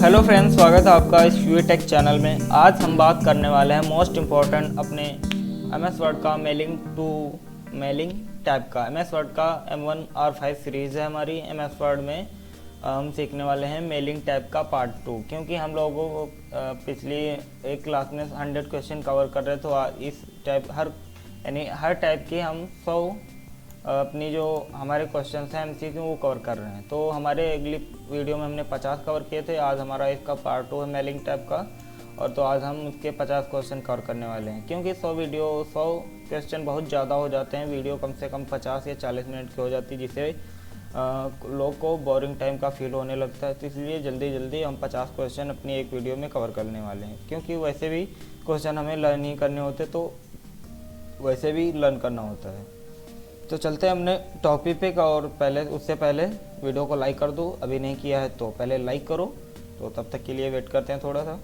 Hello friends, स्वागत है आपका इस फ्यूए टेक चैनल में। आज हम बात करने वाले हैं मोस्ट इम्पॉर्टेंट अपने MS वर्ड का मेलिंग टैब का। MS वर्ड का M1 R5 सीरीज़ है हमारी। MS वर्ड में हम सीखने वाले हैं मेलिंग टैब का पार्ट 2, क्योंकि हम लोगों को पिछली एक क्लास में 100 क्वेश्चन कवर कर रहे थे। तो इस टाइप हर टाइप के हम 100 अपनी जो हमारे क्वेश्चंस हैं MCQ वो कवर कर रहे हैं। तो हमारे अगली वीडियो में हमने 50 कवर किए थे। आज हमारा इसका पार्ट 2 है मेलिंग टैब का, और तो आज हम उसके 50 क्वेश्चन कवर करने वाले हैं। क्योंकि 100 क्वेश्चन बहुत ज़्यादा हो जाते हैं, वीडियो कम से कम 50 या 40 मिनट की हो जाती है, जिससे लोग को बोरिंग टाइम का फील होने लगता है। तो इसलिए जल्दी हम 50 क्वेश्चन अपनी एक वीडियो में कवर करने वाले हैं। क्योंकि वैसे भी क्वेश्चन हमें लर्न ही करने होते, तो वैसे भी लर्न करना होता है। तो चलते हैं अपने टॉपिक पे। और उससे पहले वीडियो को लाइक कर दो, अभी नहीं किया है तो पहले लाइक करो। तो तब तक के लिए वेट करते हैं थोड़ा सा।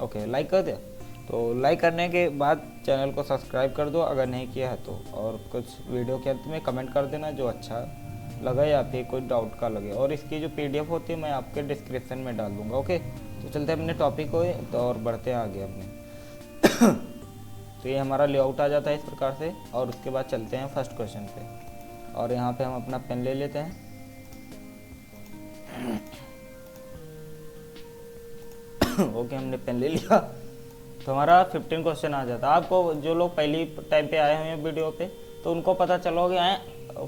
ओके, लाइक कर दिया। तो लाइक करने के बाद चैनल को सब्सक्राइब कर दो अगर नहीं किया है तो। और कुछ वीडियो के अंत में कमेंट कर देना जो अच्छा लगा या फिर कोई डाउट का लगे। और इसकी जो PDF होती है मैं आपके डिस्क्रिप्शन में डाल दूँगा। ओके, तो चलते हैं अपने टॉपिक को तो और बढ़ते हैं आगे अपने। तो ये हमारा लेआउट आ जाता है इस प्रकार से। और उसके बाद चलते हैं फर्स्ट क्वेश्चन पे। और यहाँ पे हम अपना पेन ले लेते हैं। ओके, हमने पेन ले लिया। तो हमारा 15 क्वेश्चन आ जाता है। आपको जो लोग पहली टाइम पे आए हुए हैं वीडियो पे, तो उनको पता चलोगे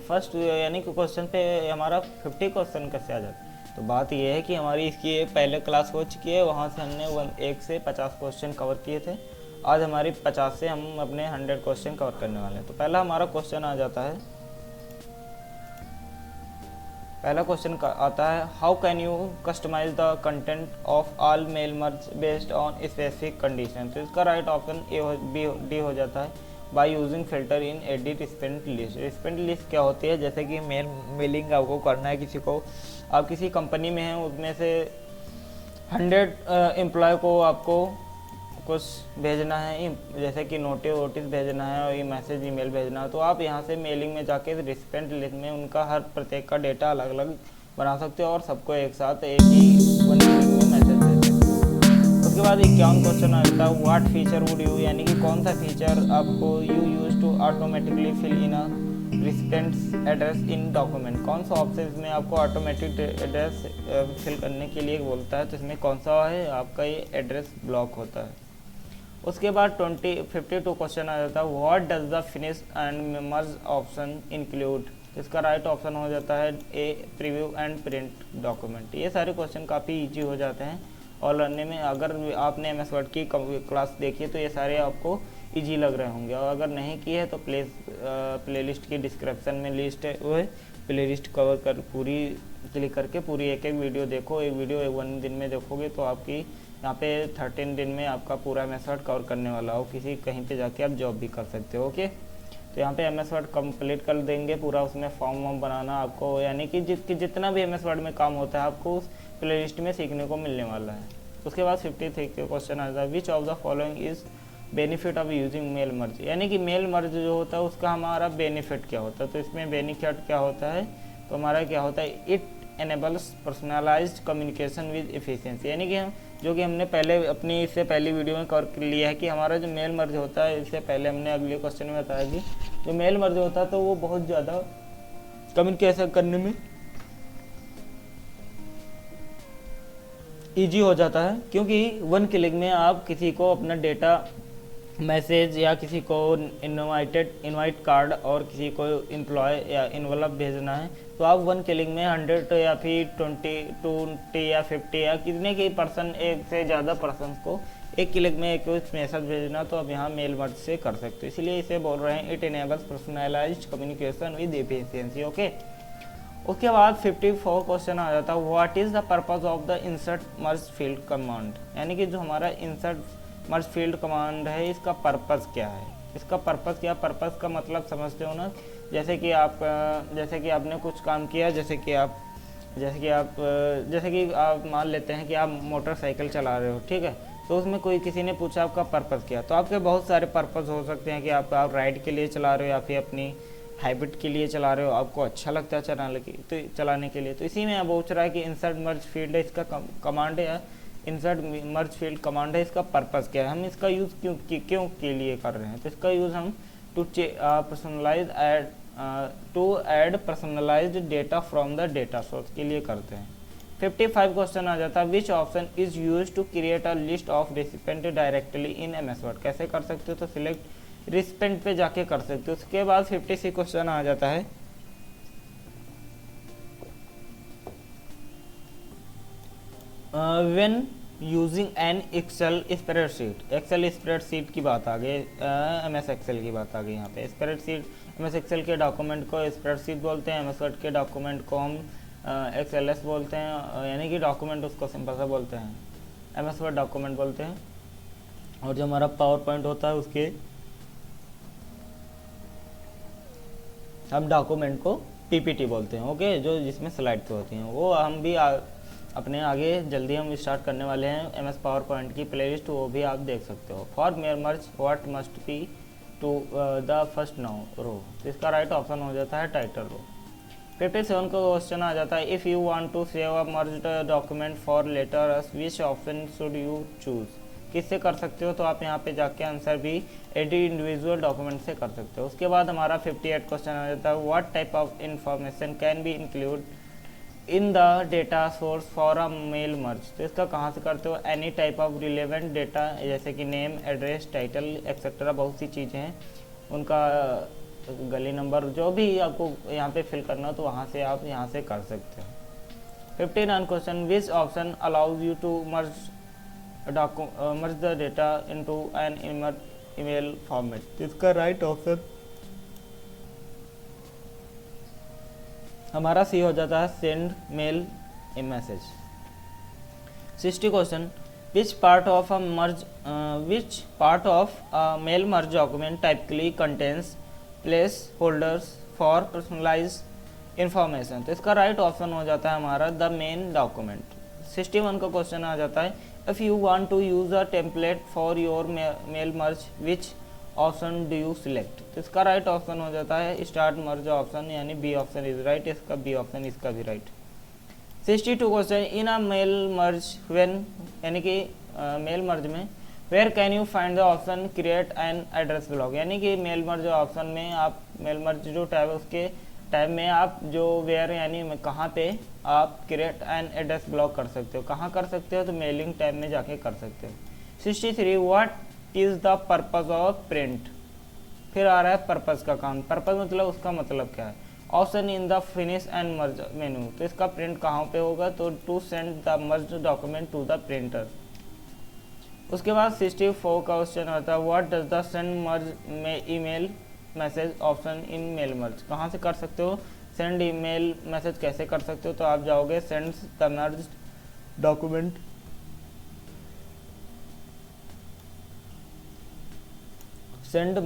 फर्स्ट यानी कि क्वेश्चन पे हमारा 50 क्वेश्चन कैसे आ जाता है। तो बात ये है कि हमारी इसकी पहले क्लास हो चुकी है, वहाँ से हमने 1 से 50 क्वेश्चन कवर किए थे। आज हमारी 50 से हम अपने 100 क्वेश्चन कवर करने वाले हैं। तो पहला हमारा क्वेश्चन आ जाता है। पहला क्वेश्चन आता है, how can you customise the content of all mail merge based on specific condition. तो इसका राइट ऑप्शन डी हो जाता है, by using filter in edit spent list. Spent list क्या होती है, जैसे कि मेलिंग आपको करना है किसी को, आप किसी कंपनी में हैं, उसमें से 100 एम्प्लॉय को आपको कुछ भेजना है, जैसे कि नोटिस भेजना है और ये मैसेज ईमेल भेजना है। तो आप यहाँ से मेलिंग में जाके रिस्पेंट लिस्ट में उनका हर प्रत्येक का डेटा अलग अलग बना सकते हो और सबको एक साथ एक ही मेलिंग में मैसेज दे सकते हो। उसके बाद 51 क्वेश्चन आता है, व्हाट फीचर वुड यू, यानी कि कौन सा फीचर आपको you use to automatically fill in a recipient address in document. कौन सा ऑप्शन इसमें आपको ऑटोमेटिक एड्रेस फिल करने के लिए बोलता है। तो इसमें कौन सा है, आपका ये एड्रेस ब्लॉक होता है। उसके बाद 52 क्वेश्चन आ जाता है, what does the finish and merge option include. इसका राइट ऑप्शन हो जाता है ए, प्रीव्यू एंड प्रिंट डॉक्यूमेंट। ये सारे क्वेश्चन काफ़ी इजी हो जाते हैं और लर्नने में। अगर आपने MS वर्ड की क्लास देखी है तो ये सारे आपको इजी लग रहे होंगे, और अगर नहीं की है तो प्लेलिस्ट की डिस्क्रिप्शन में लिस्ट है, वो प्लेलिस्ट कवर कर पूरी क्लिक करके पूरी एक वीडियो देखो। एक वीडियो 1 दिन में देखोगे तो आपकी यहाँ पे 13 दिन में आपका पूरा MS वर्ड कवर करने वाला हो। कहीं पे जाके आप जॉब भी कर सकते हो। ओके, तो यहाँ पे MS वर्ड कंप्लीट कर देंगे पूरा, उसमें फॉर्म बनाना आपको, यानी कि जितना भी MS वर्ड में काम होता है आपको उस प्लेलिस्ट में सीखने को मिलने वाला है। उसके बाद 53 के क्वेश्चन आता है, which of the following is benefit of using mail merge. यानी कि मेल मर्ज जो होता है उसका हमारा बेनिफिट क्या होता है। तो इसमें बेनिफिट क्या होता है, तो हमारा क्या होता है, it enables personalised communication with efficiency. यानी कि हमने पहले अपनी इससे पहली वीडियो में कवर लिया है कि हमारा जो मेल मर्ज होता है, इससे पहले हमने अगले क्वेश्चन में बताया कि जो मेल मर्ज होता है तो वो बहुत ज़्यादा कम्युनिकेशन करने में ईजी हो जाता है, क्योंकि 1 क्लिक में आप किसी को अपना डेटा मैसेज या किसी को इनवाइट कार्ड और किसी को एम्प्लॉय या इन्वेलप भेजना है तो आप 1 क्लिक में 100 या फिर 20 या 50 या कितने के पर्सन, एक से ज़्यादा पर्सन को एक क्लिक में एक मैसेज भेजना, तो आप यहाँ मेल मर्ज से कर सकते हो। इसलिए इसे बोल रहे हैं it enables personalised communication with efficiency. Okay, उसके बाद 54 क्वेश्चन आ जाता है, what is the purpose of the insert merge field command. यानी कि जो हमारा इंसर्ट मर्ज फील्ड कमांड है, इसका पर्पज़ क्या है। इसका पर्पज़ क्या, पर्पज़ का मतलब समझते हो ना, जैसे कि आपने कुछ काम किया, जैसे कि आप मान लेते हैं कि आप मोटरसाइकिल चला रहे हो, ठीक है। तो उसमें किसी ने पूछा आपका पर्पज़ क्या, तो आपके बहुत सारे पर्पज़ हो सकते हैं कि आप राइड के लिए चला रहे हो, या फिर अपनी हैबिट के लिए चला रहे हो, आपको अच्छा लगता है चलाने के लिए, तो इसी में अब पूछ रहा है कि इंसर्ट मर्ज फील्ड है, इसका कमांड है, इंसर्ट मर्ज फील्ड कमांड है, इसका पर्पस क्या है, हम इसका यूज़ क्यों के लिए कर रहे हैं। तो इसका यूज़ हम to add personalised data from the data source के लिए करते हैं। 55 क्वेश्चन आ जाता है, which option is use to create a list of recipient directly in MS Word. कैसे कर सकते हो, तो सिलेक्ट रिसिपेंट पे जाके कर सकते हो। उसके बाद 56 क्वेश्चन आ जाता है, when using an Excel spreadsheet. Excel spreadsheet की बात आ गई, एमएस एक्सेल की बात आ गई यहाँ पे। स्प्रेडशीट, एमएस एक्सेल के डॉक्यूमेंट को स्प्रेडशीट बोलते हैं, एमएस वर्ड के डॉक्यूमेंट को हम एक्सएलएस बोलते हैं, यानी कि डॉक्यूमेंट उसको सिंपल सा बोलते हैं, एमएस वर्ड डॉक्यूमेंट बोलते हैं। और जो हमारा पावर पॉइंट होता है उसके हम डॉक्यूमेंट को पीपीटी बोलते हैं, ओके, जो जिसमें स्लाइड तो होती हैं। वो हम भी अपने आगे जल्दी हम स्टार्ट करने वाले हैं एमएस पावर पॉइंट की प्लेलिस्ट, वो भी आप देख सकते हो। For merge what must be to the first now row, तो इसका राइट ऑप्शन हो जाता है टाइटल रो। 57 का क्वेश्चन आ जाता है, if you want to save a merged document for letter which option should you choose. किससे कर सकते हो, तो आप यहाँ पे जाके आंसर भी एडिट इंडिविजुअल डॉक्यूमेंट से कर सकते हो। उसके बाद हमारा 58 क्वेश्चन आ जाता है, what type of information can be include in the data source for a mail merge. तो इसका कहाँ से करते हो, any type of relevant data, जैसे कि नेम, एड्रेस, टाइटल एक्सेट्रा, बहुत सी चीज़ें हैं, उनका गली नंबर, जो भी आपको यहाँ पे फिल करना हो तो वहाँ से आप यहाँ से कर सकते हो। 59 question, which option allows you to merge the data into an email format. इसका राइट ऑप्शन हमारा सी हो जाता है, send mail message. 60 question, which part of a mail merge document typically contains placeholders for personalized information। तो इसका right option हो जाता है हमारा द मेन डॉक्यूमेंट। 61 का क्वेश्चन आ जाता है, if you want to use a template for your mail merge which option do you select. तो इसका राइट ऑप्शन हो जाता है स्टार्ट मर्ज ऑप्शन, यानी बी ऑप्शन इज राइट, इसका बी ऑप्शन इसका भी right. 62 question, in a mail merge when, यानी कि मेल मर्ज में where can you find the option create an address block. यानी कि मेल मर्ज ऑप्शन में आप मेल मर्ज जो टैब है उसके टैब में आप जो वेयर यानी कहाँ पे आप क्रिएट एन एड्रेस ब्लॉक कर सकते हो। कहाँ कर सकते हो, तो मेलिंग टैब में जाके कर सकते हो। 63, what is the purpose of print. फिर आ रहा है पर्पज़ का काम। पर्पज़ मतलब उसका मतलब क्या है, option in the finish and merge menu. तो इसका प्रिंट कहाँ पे होगा, तो to send the merge document to the printer. उसके बाद 64 का क्वेश्चन आता है, what does the send merge में email message option in mail merge. कहाँ से कर सकते हो, सेंड ईमेल मैसेज कैसे कर सकते हो, तो आप जाओगे send the merge document, send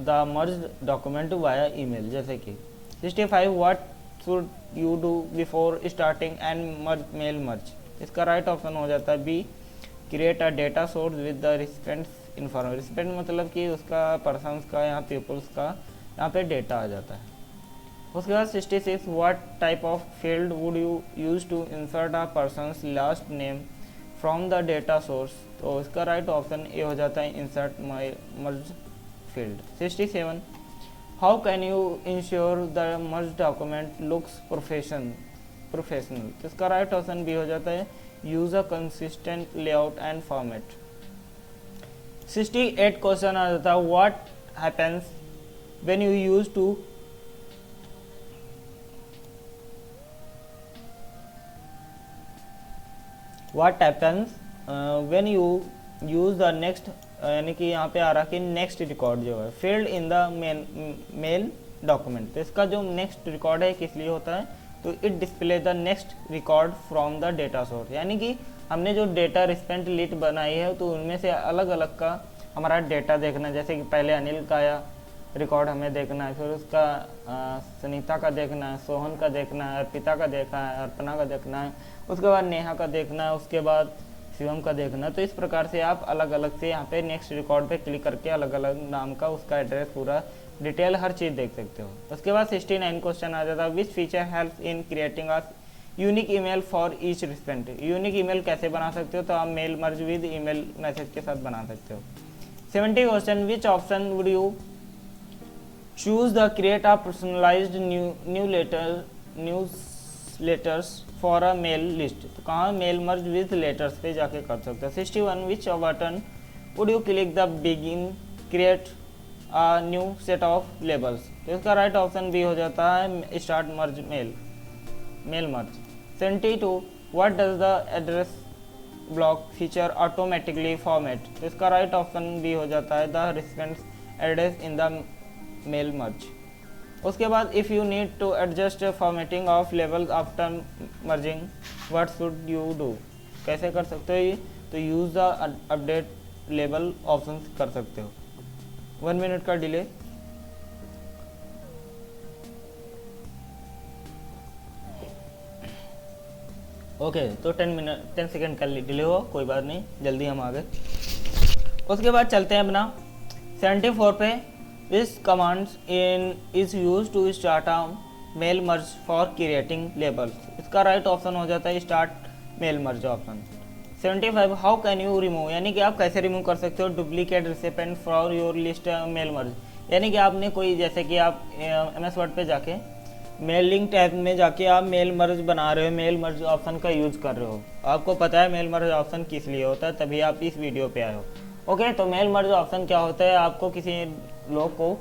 the merge document via email, जैसे कि 65, what should you do before starting and mail merge. इसका राइट ऑप्शन हो जाता है B, create a data source with the recipients information. Recipient मतलब कि उसका persons का, यहाँ पीपल्स का यहाँ पे डेटा आ जाता है। उसके बाद 66, what type of field would you use to insert a person's last name from the data source. तो इसका राइट ऑप्शन ए हो जाता है insert merge field. 67, how can you ensure the merge document looks professional. तो इसका right option B हो जाता है use a consistent layout and format. 68 question आ जाता है, what happens when you use to what happens when you use the next, यानी कि यहाँ पे आ रहा कि नेक्स्ट रिकॉर्ड जो है field in the mail document. तो इसका जो नेक्स्ट रिकॉर्ड है किस लिए होता है, तो it display the next record from the data source. यानी कि हमने जो डेटा रिस्पेंट लिस्ट बनाई है तो उनमें से अलग अलग का हमारा डेटा देखना है। जैसे कि पहले अनिल का या रिकॉर्ड हमें देखना है, फिर उसका सुनीता का देखना है, सोहन का देखना है, अर्पिता का देखना है, अर्पणा का देखना है, उसके बाद नेहा का देखना है, उसके बाद मैक्सिमम का देखना। तो इस प्रकार से आप अलग अलग से यहाँ पे नेक्स्ट रिकॉर्ड पे क्लिक करके अलग अलग नाम का उसका एड्रेस पूरा डिटेल हर चीज़ देख सकते हो। उसके बाद 69 क्वेश्चन आ जाता है, which feature help in creating a unique email for each recipient. Unique email कैसे बना सकते हो, तो आप mail merge with email message के साथ बना सकते हो। 70 question, which option would you choose the create a personalised newsletters for a mail list. तो कहाँ मेल मर्ज विद लेटर्स पे जाके कर सकते हो। 61, which button would you click the begin create a new set of labels. तो इसका right option भी हो जाता है start merge mail merge. 72, what does the address block feature automatically format. तो इसका राइट ऑप्शन भी हो जाता है the recipients address in the mail merge. उसके बाद if you need to adjust formatting of labels after merging what should you do. कैसे कर सकते हो ये, तो use the update label option कर सकते हो। 1 मिनट का डिले। ओके तो 10 सेकेंड का डिले हो, कोई बात नहीं, जल्दी हम आ गए। उसके बाद चलते हैं अपना 74 पे, This commands is used to start a mail merge for creating labels। इसका राइट ऑप्शन हो जाता है start mail merge option. 75, how can you remove, यानी कि आप कैसे रिमूव कर सकते हो duplicate recipient for your list mail merge. यानी कि आपने कोई, जैसे कि आप MS वर्ड पे जाके मेलिंग टैब में जाके आप मेल मर्ज बना रहे हो, मेल मर्ज ऑप्शन का यूज कर रहे हो, आपको पता है मेल मर्ज ऑप्शन किस लिए होता है, तभी आप इस वीडियो पे आए हो। ओके तो मेल मर्ज ऑप्शन क्या होता है, आपको किसी लोग को,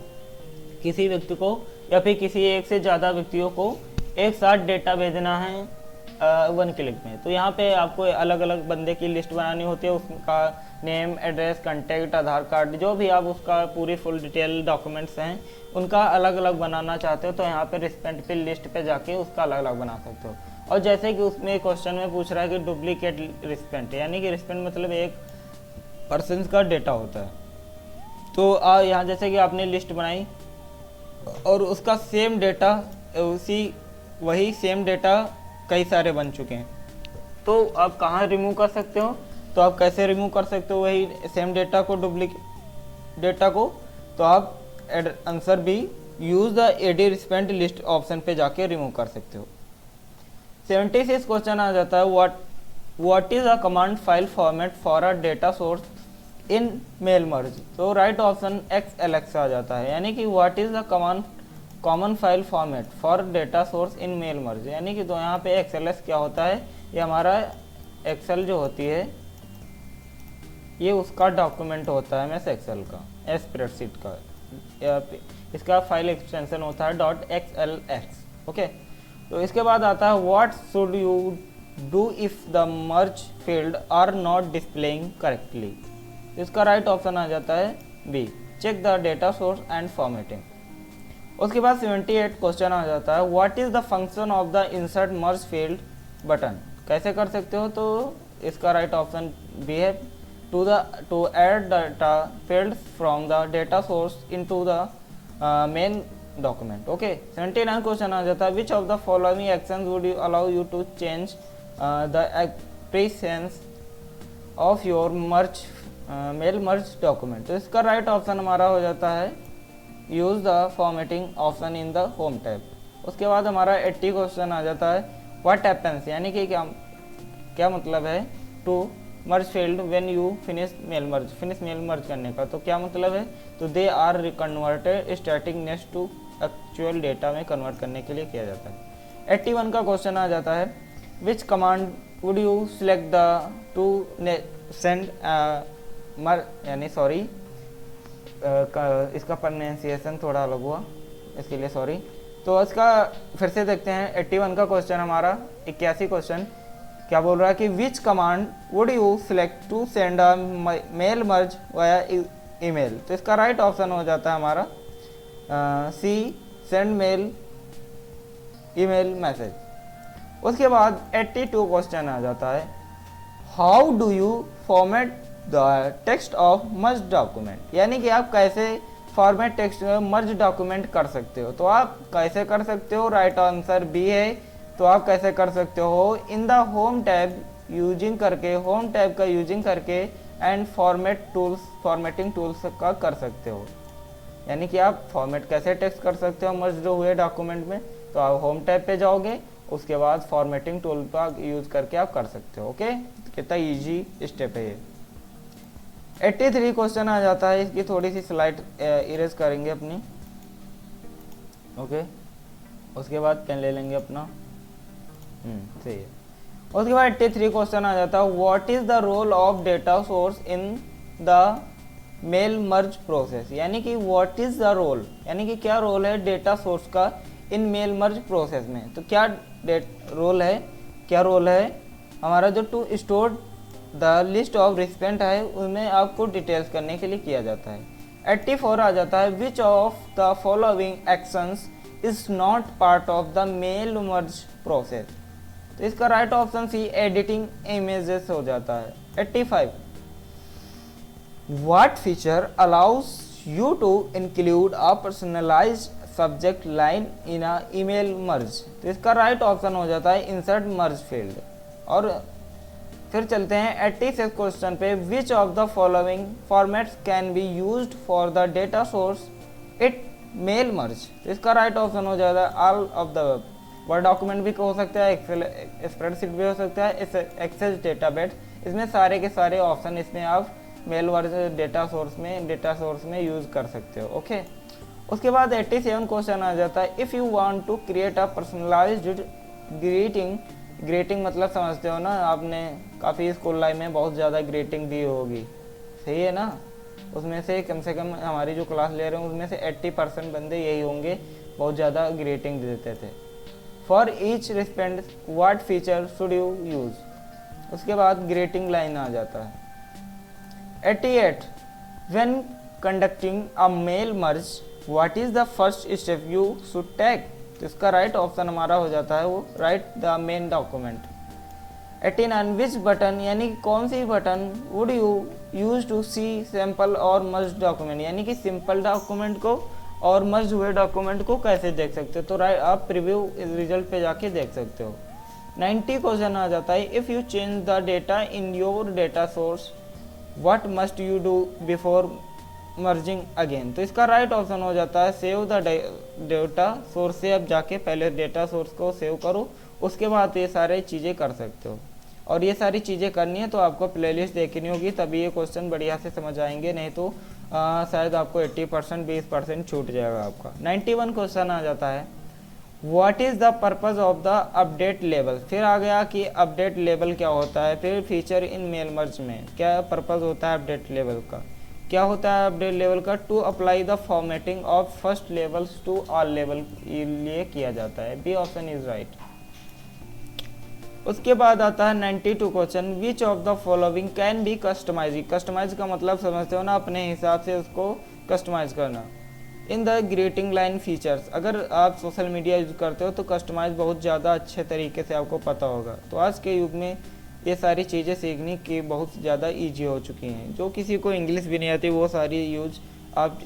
किसी व्यक्ति को या फिर किसी एक से ज़्यादा व्यक्तियों को एक साथ डेटा भेजना है 1 क्लिक में। तो यहाँ पे आपको अलग अलग बंदे की लिस्ट बनानी होती है, उसका नेम, एड्रेस, कांटेक्ट, आधार कार्ड, जो भी आप उसका पूरी फुल डिटेल डॉक्यूमेंट्स हैं उनका अलग अलग बनाना चाहते हो, तो यहाँ पे रिस्पेंट पे लिस्ट पे जाके उसका अलग अलग बना सकते हो। और जैसे कि उसमें क्वेश्चन में पूछ रहा है कि डुप्लीकेट रिस्पेंट, यानी कि रिस्पेंट मतलब एक पर्सन का डेटा होता है। तो यहाँ जैसे कि आपने लिस्ट बनाई और उसका सेम डेटा, वही सेम डेटा कई सारे बन चुके हैं, तो आप कहाँ रिमूव कर सकते हो, तो आप कैसे रिमूव कर सकते हो वही सेम डेटा को, डुप्लीकेट डेटा को, तो आप आंसर भी use the edit recipient list option पे जाके रिमूव कर सकते हो। 76 क्वेश्चन आ जाता है, what is a command file format for a data source in mail merge. तो राइट ऑप्शन XLX आ जाता है, यानी कि what is the common file format for data source in mail merge, यानी कि तो यहाँ पे XLS क्या होता है, ये हमारा एक्सेल जो होती है ये उसका डॉक्यूमेंट होता है MS एक्सेल का, स्प्रेडशीट का, इसका फाइल एक्सटेंशन होता है .xlx। ओके तो इसके बाद आता है what should you do if the merge field are not displaying correctly. इसका राइट ऑप्शन आ जाता है B, check the data source and formatting. उसके बाद 78 क्वेश्चन आ जाता है, what is the function of the insert merge field button. कैसे कर सकते हो, तो इसका राइट ऑप्शन B है, to add data field from the data source into the main document. Okay 79 question आ जाता है, which of the following actions would you allow you to change the presence of your merge mail merge document. तो इसका right option हमारा हो जाता है use the formatting option in the home tab. उसके बाद हमारा 80 क्वेश्चन आ जाता है, व्हाट हैपेंस, यानी कि क्या मतलब है to merge field when you finish mail merge करने का, तो क्या मतलब है, तो they are converted static next to actual data में कन्वर्ट करने के लिए किया जाता है। 81 का क्वेश्चन आ जाता है, विच command would you select the two send यानी सॉरी इसका प्रोनाउंसिएशन थोड़ा अलग हुआ, इसके लिए सॉरी। तो इसका फिर से देखते हैं 81 का क्वेश्चन हमारा। 81 क्वेश्चन क्या बोल रहा है कि which command would you select to send a mail merge via email. तो इसका राइट ऑप्शन हो जाता है हमारा C, send mail email message. उसके बाद 82 क्वेश्चन आ जाता है, how do you format the text of merge document, यानी कि आप कैसे फॉर्मेट टेक्स्ट मर्ज डॉक्यूमेंट कर सकते हो। तो आप कैसे कर सकते हो, राइट आंसर B है। तो आप कैसे कर सकते हो, इन द होम टैब यूजिंग करके, होम टैब का यूजिंग करके एंड फॉर्मेटिंग टूल्स का कर सकते हो। यानी कि आप फॉर्मेट कैसे टेक्स्ट कर सकते हो मर्ज हुए डॉक्यूमेंट में, तो आप होम टैब पे जाओगे, उसके बाद फॉर्मेटिंग टूल का यूज करके आप कर सकते हो। ओके, कितना इजी स्टेप है ये। 83 क्वेश्चन आ जाता है, इसकी थोड़ी सी स्लाइड इरेज करेंगे अपनी। ओके, उसके बाद पेन ले लेंगे अपना। सही है। उसके बाद 83 क्वेश्चन आ जाता है, what is the role of data source in the mail merge process. यानी कि व्हाट इज द रोल, यानी कि क्या रोल है डेटा सोर्स का इन मेल मर्ज प्रोसेस में। तो क्या रोल है हमारा, जो to store the list of recipient है उसमें आपको डिटेल्स करने के लिए किया जाता है। 84 आ जाता है, which of the following actions is not part of the mail merge process. तो इसका right option C editing images हो जाता है। 85, what feature allows you to include a personalised subject line in a email merge. तो इसका right option हो जाता है इंसर्ट मर्ज फील्ड। और फिर चलते हैं 86 क्वेश्चन पे, which of the following formats can be used for the data source it mail merge. तो इसका राइट ऑप्शन हो जाएगा all of the word document भी हो सकता है, एक्सेल स्प्रेडशीट भी हो सकता है, एक्सेस डेटाबेस। इसमें सारे के सारे ऑप्शन इसमें आप मेल वर्ज डेटा सोर्स में यूज कर सकते हो। ओके, उसके बाद 87 क्वेश्चन आ जाता है, if you want to create a personalized greeting मतलब समझते हो ना, आपने काफ़ी स्कूल लाइफ में बहुत ज़्यादा ग्रीटिंग दी होगी, सही है ना। उसमें से कम हमारी जो क्लास ले रहे हैं उसमें से 80% बंदे यही होंगे, बहुत ज़्यादा ग्रीटिंग देते थे। For each recipient what feature should you use. उसके बाद ग्रीटिंग लाइन आ जाता है। 88, when conducting a mail merge what is the first step you should take. तो इसका राइट ऑप्शन हमारा हो जाता है वो write the main document. 89, which button, यानी कि कौन सी button would you use to see sample और मर्ज डॉक्यूमेंट। यानी कि सिंपल डॉक्यूमेंट को और मर्ज हुए डॉक्यूमेंट को कैसे देख सकते हो। तो राइट आप प्रीव्यू रिजल्ट पे जाके देख सकते हो। 90 क्वेश्चन आ जाता है, if you change the data in your data source what must you do before merging again. तो इसका राइट ऑप्शन हो जाता है सेव द डेटा सोर्स से अब जाके पहले डेटा सोर्स को सेव करो, उसके बाद ये सारे चीज़ें कर सकते हो। और ये सारी चीज़ें करनी है तो आपको प्लेलिस्ट देखनी होगी, तभी ये क्वेश्चन बढ़िया से समझ आएंगे, नहीं तो शायद आपको 80% 20% छूट जाएगा आपका। 91 क्वेश्चन आ जाता है, what is the purpose of the update level. फिर आ गया कि अपडेट लेवल क्या होता है, फिर फीचर इन मेल मर्ज में क्या पर्पज़ होता है अपडेट लेवल का, क्या होता है अपडेट लेवल का। To apply the formatting of first levels to all level लिए किया जाता है। B option is right. उसके बाद आता है 92 question, which of the following can be customize. Customize का मतलब समझते हो ना, अपने हिसाब से उसको कस्टमाइज करना। In the greeting line features, अगर आप सोशल मीडिया यूज करते हो तो कस्टमाइज बहुत ज़्यादा अच्छे तरीके से आपको पता होगा। तो आज के युग में ये सारी चीज़ें सीखने की बहुत ज़्यादा ईजी हो चुकी हैं। जो किसी को इंग्लिश भी नहीं आती वो सारी यूज आप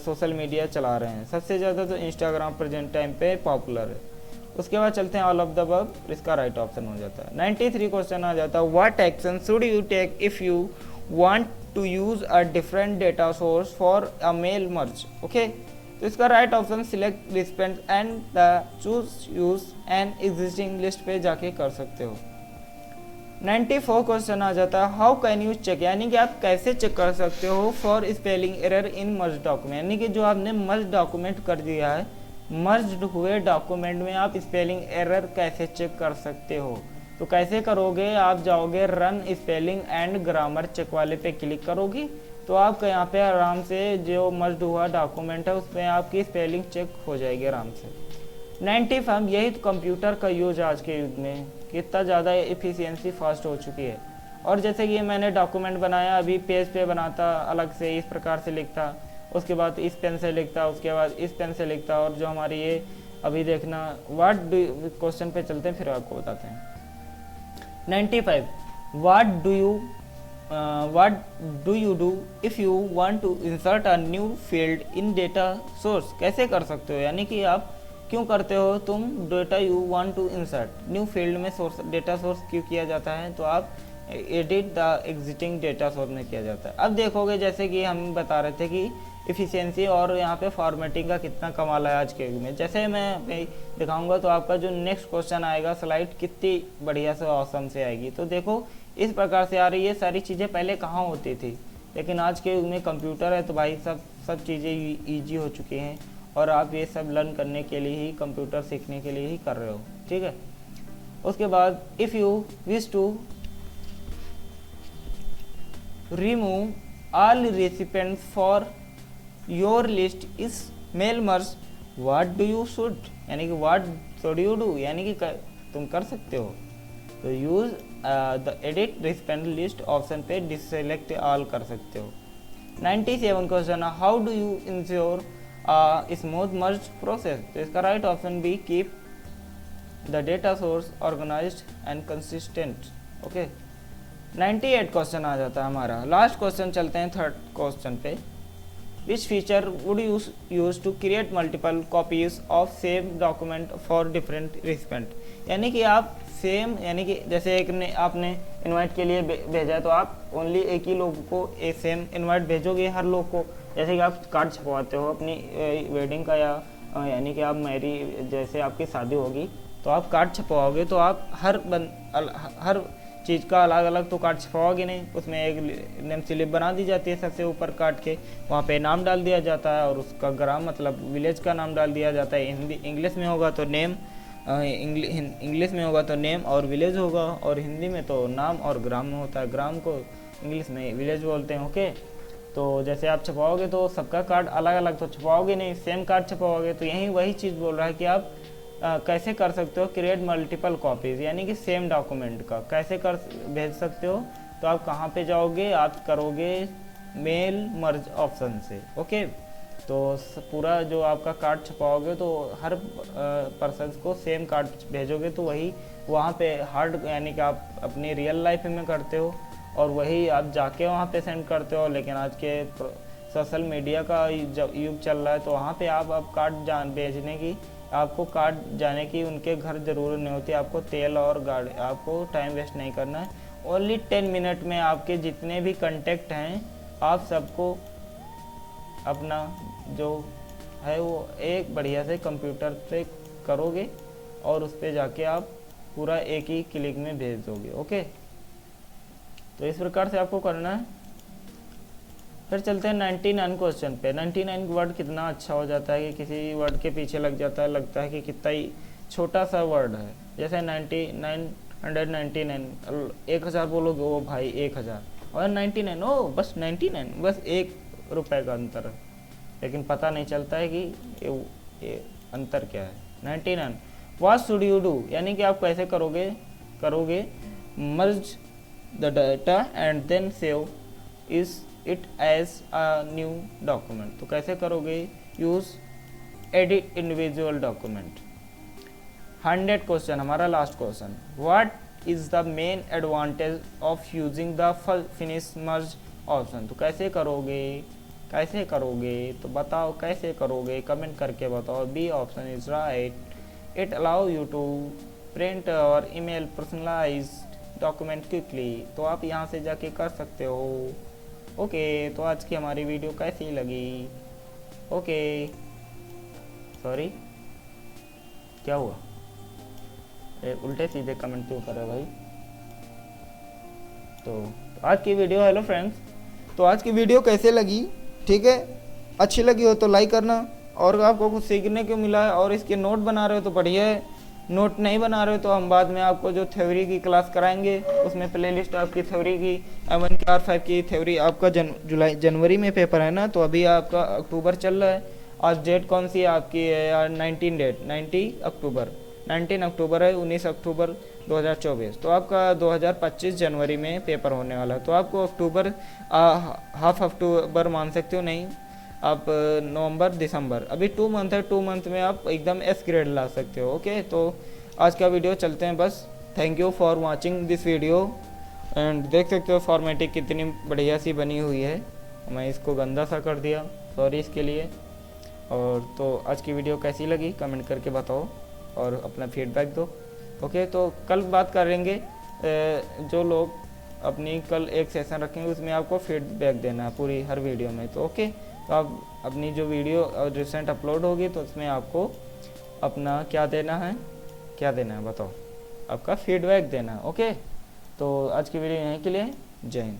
सोशल मीडिया चला रहे हैं। सबसे ज़्यादा तो इंस्टाग्राम प्रेजेंट टाइम पे पॉपुलर है। उसके बाद चलते हैं ऑल ऑफ द अबव, इसका राइट ऑप्शन हो जाता है। 93 क्वेश्चन आ जाता है, what action should you take if you want to use a different data source for a mail merge. Okay, तो इसका right option select recipient and the choose use an existing list पे जाके कर सकते हो। 94 क्वेश्चन आ जाता है, हाउ कैन यू चेक, यानी कि आप कैसे चेक कर सकते हो for spelling error in merge document. यानी कि जो आपने मर्ज डॉक्यूमेंट कर दिया है, मर्ज हुए डॉक्यूमेंट में आप स्पेलिंग एरर कैसे चेक कर सकते हो। तो कैसे करोगे, आप जाओगे run spelling and grammar check वाले पे क्लिक करोगी, तो आपका यहाँ पे आराम से जो मर्ज हुआ डॉक्यूमेंट है उसमें आपकी स्पेलिंग चेक हो जाएगी आराम से। 95, यही तो कंप्यूटर का यूज आज के युग में कितना ज़्यादा एफिशिएंसी फास्ट हो चुकी है। और जैसे कि मैंने डॉक्यूमेंट बनाया, अभी पेज पे बनाता अलग से इस प्रकार से लिखता, उसके बाद इस पेन से लिखता, उसके बाद इस पेन से लिखता, और जो हमारी ये अभी देखना व्हाट डू क्वेश्चन पे चलते हैं फिर आपको बताते हैं। 95, what do you do if you want to insert a new field in data source. कैसे कर सकते हो, यानी कि आप क्यों करते हो तुम data you want to insert, new field में सोर्स डेटा सोर्स क्यों किया जाता है, तो आप edit the existing data source में किया जाता है। अब देखोगे जैसे कि हम बता रहे थे कि इफ़िशियंसी और यहाँ पे फॉर्मेटिंग का कितना कमाल है आज के युग में। जैसे मैं दिखाऊंगा तो आपका जो नेक्स्ट क्वेश्चन आएगा स्लाइड कितनी बढ़िया से ऑसम से आएगी। तो देखो इस प्रकार से आ रही है, सारी चीज़ें पहले कहाँ होती थी, लेकिन आज के युग में कंप्यूटर है तो भाई सब चीज़ें ईजी हो चुकी हैं और आप ये सब लर्न करने के लिए ही, कंप्यूटर सीखने के लिए ही कर रहे हो, ठीक है। उसके बाद if you wish to remove all recipients for your list is mail merge what do you should, यानी कि व्हाट शुड यू डू, यानी कि तुम कर सकते हो तो use the edit recipient list option पे डिससेलेक्ट ऑल कर सकते हो। 97 question, how do you ensure smooth merge process, तो इसका right option B keep the data source organised and consistent, okay. 98 question आ जाता है हमारा। लास्ट क्वेश्चन चलते हैं थर्ड क्वेश्चन पे। Which feature would use to create multiple copies of same document for different recipient, यानी कि आप सेम, यानी कि जैसे एक ने आपने इनवाइट के लिए भेजा है तो आप ओनली एक ही लोग को एक सेम इनवाइट भेजोगे हर लोग को। जैसे कि आप कार्ड छपवाते हो अपनी वेडिंग का या यानी कि आप जैसे आपकी शादी होगी तो आप कार्ड छपवाओगे तो आप हर चीज़ का अलग अलग तो कार्ड छपवाओगे नहीं, उसमें एक नेम स्लिप बना दी जाती है सबसे ऊपर काट के, वहाँ पे नाम डाल दिया जाता है और उसका ग्राम मतलब विलेज का नाम डाल दिया जाता है। हिंदी इंग्लिश में होगा तो नेम, इंग्लिश में होगा तो नेम और विलेज होगा, और हिंदी में तो नाम और ग्राम में होता है, ग्राम को इंग्लिश में विलेज बोलते हैं, ओके। तो जैसे आप छपवाओगे तो सबका कार्ड अलग अलग तो छपवाओगे नहीं, सेम कार्ड छपवाओगे। तो यही वही चीज़ बोल रहा है कि आप कैसे कर सकते हो क्रिएट मल्टीपल कॉपीज़, यानी कि सेम डॉक्यूमेंट का कैसे कर भेज सकते हो। तो आप कहाँ पे जाओगे, आप करोगे मेल मर्ज ऑप्शन से, ओके। तो पूरा जो आपका कार्ड छपाओगे तो हर पर्सन को सेम कार्ड भेजोगे तो वही वहाँ पे हार्ड, यानी कि आप अपनी रियल लाइफ में करते हो और वही आप जाके वहाँ पे सेंड करते हो। लेकिन आज के सोशल मीडिया का युग चल रहा है तो वहाँ पे आप कार्ड भेजने की, आपको कार्ड जाने की उनके घर ज़रूरत नहीं होती। आपको तेल और गाड़ी, आपको टाइम वेस्ट नहीं करना है। ओनली 10 मिनट में आपके जितने भी कांटेक्ट हैं आप सबको अपना जो है वो एक बढ़िया से कंप्यूटर पे करोगे और उस पर जाके आप पूरा एक ही क्लिक में भेज दोगे, ओके। तो इस प्रकार से आपको करना है। फिर चलते हैं 99 क्वेश्चन पे। 99 वर्ड कितना अच्छा हो जाता है कि किसी वर्ड के पीछे लग जाता है, लगता है कि कितना ही छोटा सा वर्ड है। जैसे 999, 1000 बोलोगे ओ भाई 1000, और 99 ओ बस 99, बस 1 रुपए का अंतर है, लेकिन पता नहीं चलता है कि ये अंतर क्या है। 99 व्हाट शुड यू डू, यानी कि आप कैसे करोगे merge the data and then save is it as a new document, तो कैसे करोगे, use edit individual document. 100 question हमारा last question, what is the main advantage of using the finish merge option, तो कैसे करोगे तो बताओ कैसे करोगे, कमेंट करके बताओ। B option is right, it allow you to print और ईमेल पर्सनलाइज्ड डॉक्यूमेंट क्विकली, तो आप यहाँ से जाके कर सकते हो, ओके। तो आज की हमारी वीडियो कैसी लगी, ओके। सॉरी क्या हुआ, उल्टे सीधे कमेंट क्यों कर रहे भाई। तो आज की वीडियो, हेलो फ्रेंड्स, तो आज की वीडियो कैसे लगी, ठीक है, अच्छी लगी हो तो लाइक करना, और आपको कुछ सीखने को मिला है और इसके नोट बना रहे हो तो बढ़िया है। नोट नहीं बना रहे हो तो हम बाद में आपको जो थ्योरी की क्लास कराएंगे उसमें प्लेलिस्ट आपकी थ्योरी की M1 की R5 की थ्योरी, आपका जनवरी में पेपर है ना, तो अभी आपका अक्टूबर चल रहा है। आज डेट कौन सी है आपकी है यार, 19 अक्टूबर है, 19 अक्टूबर 2024, तो आपका 2025 जनवरी में पेपर होने वाला है। तो आपको अक्टूबर हाफ अक्टूबर मान सकते हो, नहीं आप नवंबर दिसंबर, अभी 2 मंथ है, 2 मंथ में आप एकदम S ग्रेड ला सकते हो, ओके। तो आज का वीडियो चलते हैं बस। Thank you for watching this video and देख सकते हो फॉर्मेटिंग कितनी बढ़िया सी बनी हुई है। मैं इसको गंदा सा कर दिया, सॉरी इसके लिए। और तो आज की वीडियो कैसी लगी कमेंट करके बताओ और अपना फीडबैक दो। ओके, तो कल बात करेंगे जो लोग अपनी कल एक सेशन रखेंगे उसमें आपको फीडबैक देना है पूरी हर वीडियो में। तो ओके, तो आप अपनी जो वीडियो रिसेंट अपलोड होगी तो उसमें आपको अपना क्या देना है बताओ, आपका फीडबैक देना है। ओके, तो आज की वीडियो यहीं के लिए, जय हिंद।